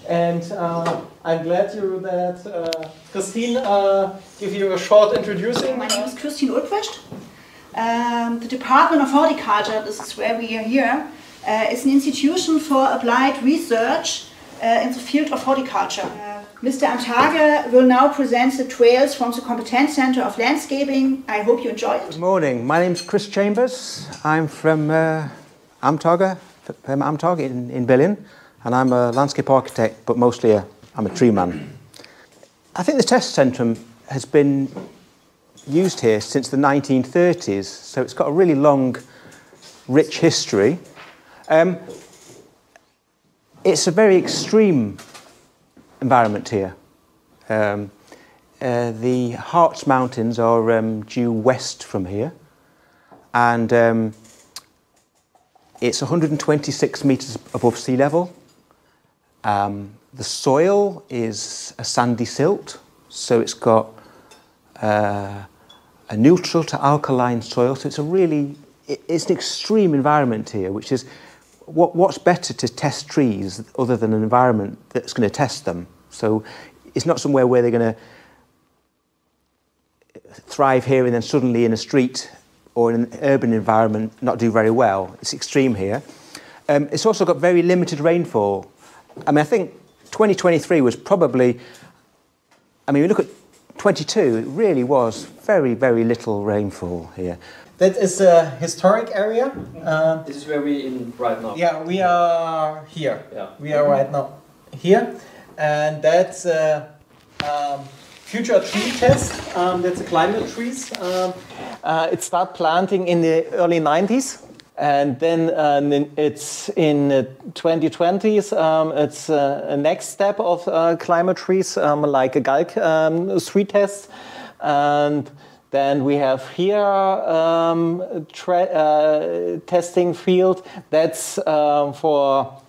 And I'm glad that Christine give you a short introducing. My name is Christine Ulbricht. The Department of Horticulture, this is where we are here, is an institution for applied research in the field of horticulture. Mr. Amtage will now present the trails from the Competence Center of Landscaping. I hope you enjoy it. Good morning. My name is Chris Chambers. I'm from Amtage in Berlin. And I'm a landscape architect, but mostly I'm a tree man. I think the test centrum has been used here since the 1930s, so it's got a really long, rich history. It's a very extreme environment here. The Harz Mountains are due west from here, and it's 126 metres above sea level. The soil is a sandy silt, so it's got a neutral to alkaline soil, so it's an extreme environment here, which is what's better to test trees other than an environment that's going to test them. So it's not somewhere where they're going to thrive here and then suddenly in a street or in an urban environment not do very well. It's extreme here. It's also got very limited rainfall. I mean, I think 2023 was probably, I mean, we look at 22, it really was very, very little rainfall here. That is a historic area. This is where we're in right now. Yeah, we are here. Yeah. We are right now here. And that's a future tree test. That's the climate trees. It started planting in the early 90s. And then it's in 2020s, it's a next step of climate trees, like a Galk street test. And then we have here testing field. That's for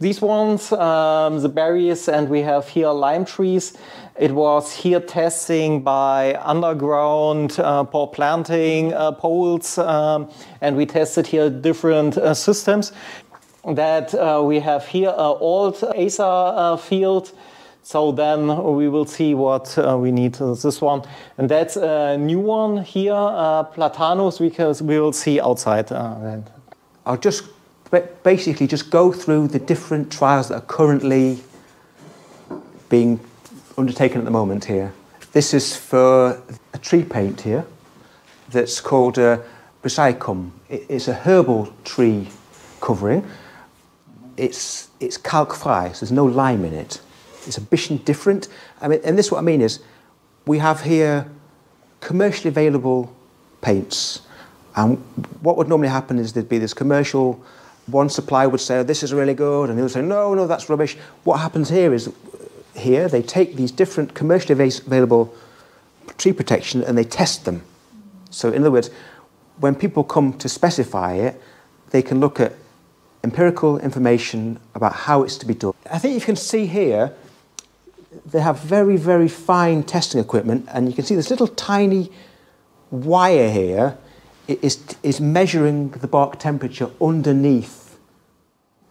these ones, the berries, and we have here lime trees. It was here testing by underground for planting poles, and we tested here different systems. That we have here an old ASA field, so then we will see what we need. This one, and that's a new one here, Platanus, because we will see outside. I'll just basically just go through the different trials that are currently being undertaken at the moment here. This is for a tree paint here that's called Recycum. It's a herbal tree covering. It's calc-free, so there's no lime in it. It's a bit different. I mean, and this what I mean is we have here commercially available paints, and what would normally happen is there'd be this commercial, one supplier would say, oh, this is really good, and the other would say, no, that's rubbish. What happens here is here they take these different commercially available tree protection and they test them. So in other words, when people come to specify it, they can look at empirical information about how it's to be done. I think you can see here, they have very, very fine testing equipment, and you can see this little tiny wire here is measuring the bark temperature underneath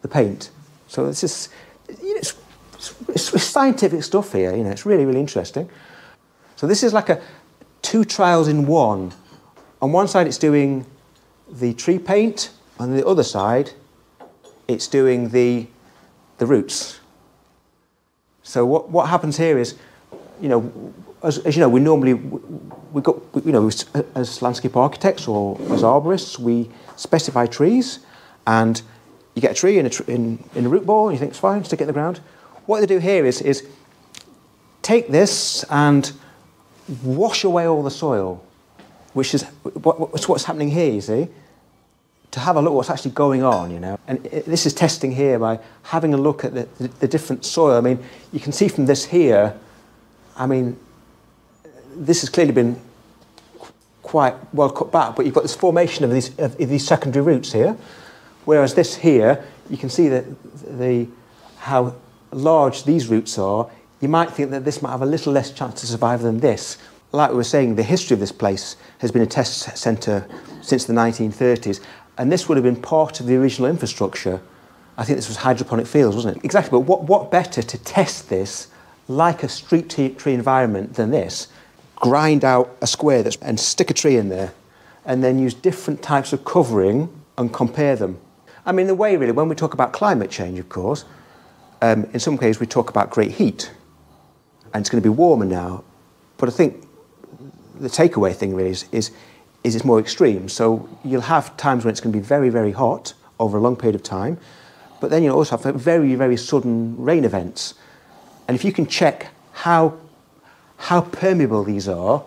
the paint. So this is, it's scientific stuff here, it's really, really interesting. So this is like two trials in one. On one side it's doing the tree paint, on the other side it's doing the roots. So what happens here is, as you know, we normally, as landscape architects or as arborists, we specify trees, and you get a tree in a root ball, and you think it's fine, stick it in the ground. What they do here is take this and wash away all the soil, which is what's happening here, you see, to have a look at what's actually going on, you know. And this is testing here by having a look at the different soil. I mean, you can see from this here, I mean, this has clearly been quite well cut back, but you've got this formation of these secondary roots here, whereas this here, you can see that how large these roots are. You might think that this might have a little less chance to survive than this. Like we were saying, the history of this place has been a test centre since the 1930s, and this would have been part of the original infrastructure. I think this was hydroponic fields, wasn't it? Exactly, but what better to test this like a street tree environment than this? Grind out a square and stick a tree in there, and then use different types of covering and compare them. I mean, the way really, when we talk about climate change, of course, in some cases we talk about great heat, and it's going to be warmer now, but I think the takeaway thing really is it's more extreme. So you'll have times when it's going to be very, very hot over a long period of time, but then you'll also have very, very sudden rain events. And if you can check how permeable these are,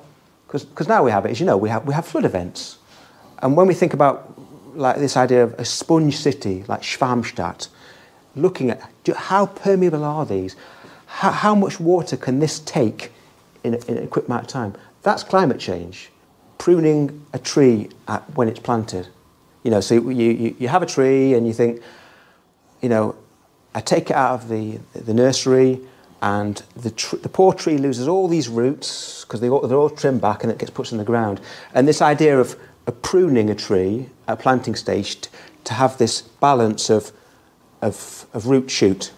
because now we have it, as you know, we have flood events. And when we think about like this idea of a sponge city like Schwarmstadt, looking at how permeable are these, how much water can this take in a quick amount of time? That's climate change. Pruning a tree when it's planted. You know, so you have a tree and you think, you know, I take it out of the nursery, and the poor tree loses all these roots because they're all trimmed back and it gets put in the ground. And this idea of pruning a tree at planting stage to have this balance of root shoot,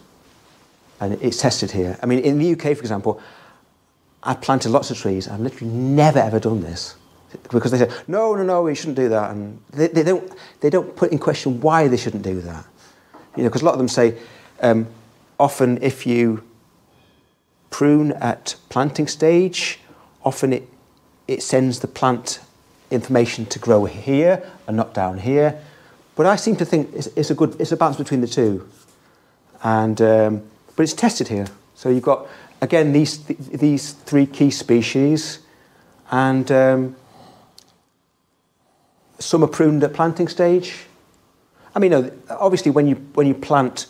and it's tested here. I mean, in the UK, for example, I've planted lots of trees. I've literally never ever done this because they say no, you shouldn't do that, and they don't put in question why they shouldn't do that. You know, because a lot of them say often if you prune at planting stage, often it sends the plant information to grow here and not down here. But I seem to think it's a balance between the two, and but it's tested here. So you've got again these three key species, and some are pruned at planting stage. I mean, obviously when you plant,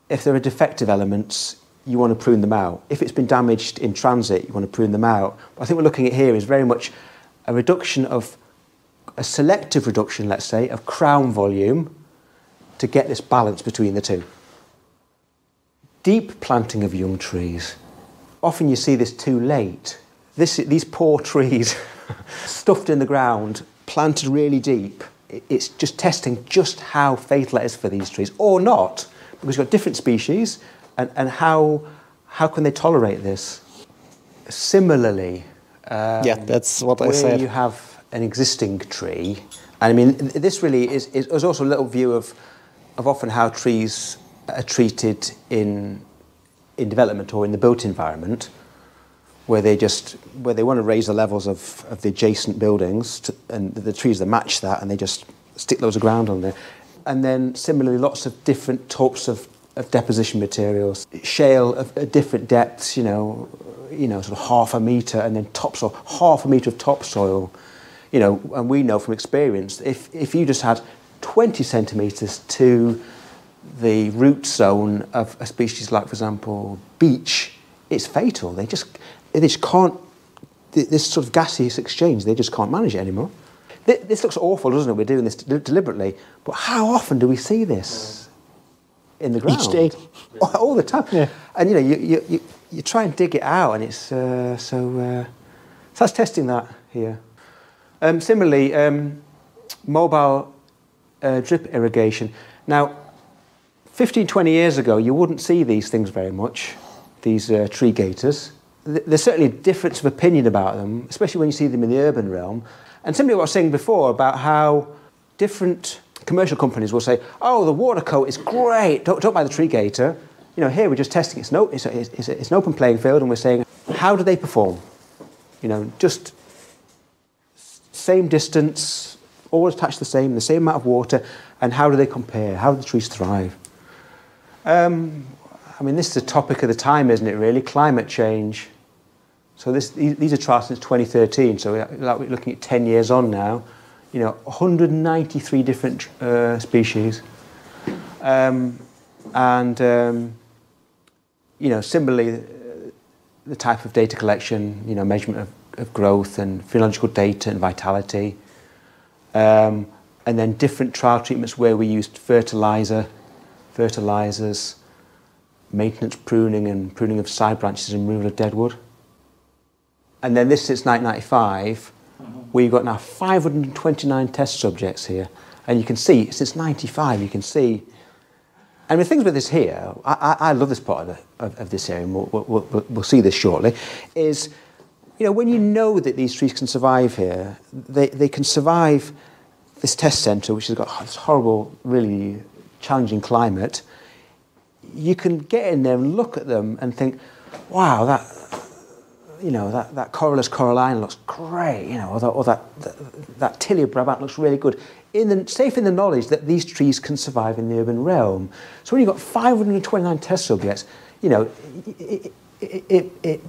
if there are defective elements, you want to prune them out. If it's been damaged in transit, you want to prune them out. But I think we're looking at here is very much a reduction of, a selective reduction, let's say, of crown volume to get this balance between the two. Deep planting of young trees. Often you see this too late. These poor trees, stuffed in the ground, planted really deep. It's just testing just how fatal it is for these trees, or not, because you've got different species, and how can they tolerate this? Similarly, yeah, that's what I said. Where you have an existing tree, and I mean, this really is also a little view of often how trees are treated in development or in the built environment, where they want to raise the levels of the adjacent buildings, and the trees that match that, and they just stick loads of ground on there. And then similarly, lots of different types of deposition materials, shale of different depths, you know, sort of 1/2 metre, and then topsoil, 1/2 metre of topsoil, you know. And we know from experience, if you just had 20 centimetres to the root zone of a species like, for example, beech, it's fatal. They just can't. This sort of gaseous exchange, they just can't manage it anymore. This looks awful, doesn't it? We're doing this deliberately, but how often do we see this in the ground? Each day, all the time. Yeah. And you know, you try and dig it out, and it's so that's testing that here. Similarly, mobile drip irrigation. Now, 15, 20 years ago, you wouldn't see these things very much, these tree gators. There's certainly a difference of opinion about them, especially when you see them in the urban realm. And similarly what I was saying before about how different commercial companies will say, oh, the water coat is great, don't buy the tree gator. You know, here we're just testing, it's an open playing field, and we're saying, how do they perform? You know, just same distance, all attached the same amount of water, and how do they compare? How do the trees thrive? I mean, this is a topic of the time, isn't it, really? Climate change. So these are trials since 2013, so we're looking at 10 years on now. 193 different species. Similarly, the type of data collection, measurement of growth and phenological data and vitality. And then different trial treatments where we used fertilizers, maintenance pruning and pruning of side branches and removal of dead wood. And then this since 1995, we've got now 529 test subjects here. And you can see, since 95, you can see. And the things with this here, I love this part of this area, and we'll see this shortly, is, when you know that these trees can survive here, they can survive this test centre, which has got this horrible, really challenging climate. You can get in there and look at them and think, wow, that Corylus corallina looks great, or that Tilia brabant looks really good. Safe in the knowledge that these trees can survive in the urban realm. So when you've got 529 test subjects, it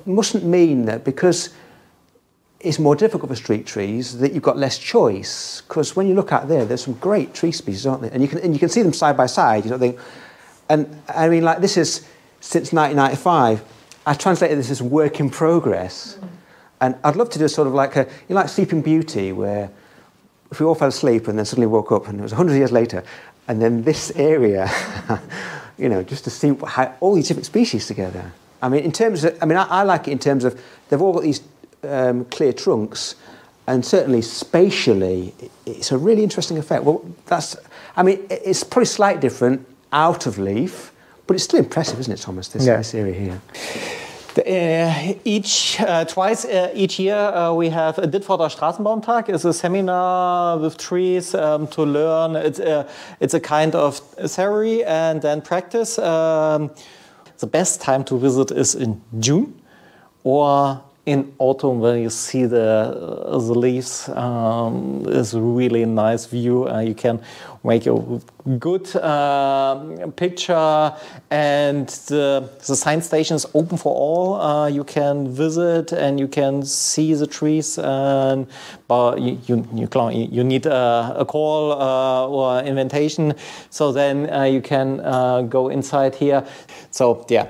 mustn't mean that because it's more difficult for street trees that you've got less choice. Because when you look out there's some great tree species, aren't there? And you can see them side by side. And I mean, like, this is since 1995. I translated this as work in progress. And I'd love to do sort of like Sleeping Beauty, where if we all fell asleep and then suddenly woke up and it was 100 years later, and then this area, just to see how all these different species together. I mean, I like it in terms of they've all got these clear trunks, and certainly spatially, it's a really interesting effect. Well, it's probably slightly different out of leaf, but it's still impressive, isn't it, Thomas, this area here? Twice each year we have a Ditforder Straßenbaumtag. It's a seminar with trees to learn. It's a kind of theory and then practice. The best time to visit is in June or in autumn when you see the leaves. It's a really nice view. You can make a good picture, and the science station is open for all. You can visit and you can see the trees, but you need a call or invitation, so then you can go inside here. So yeah.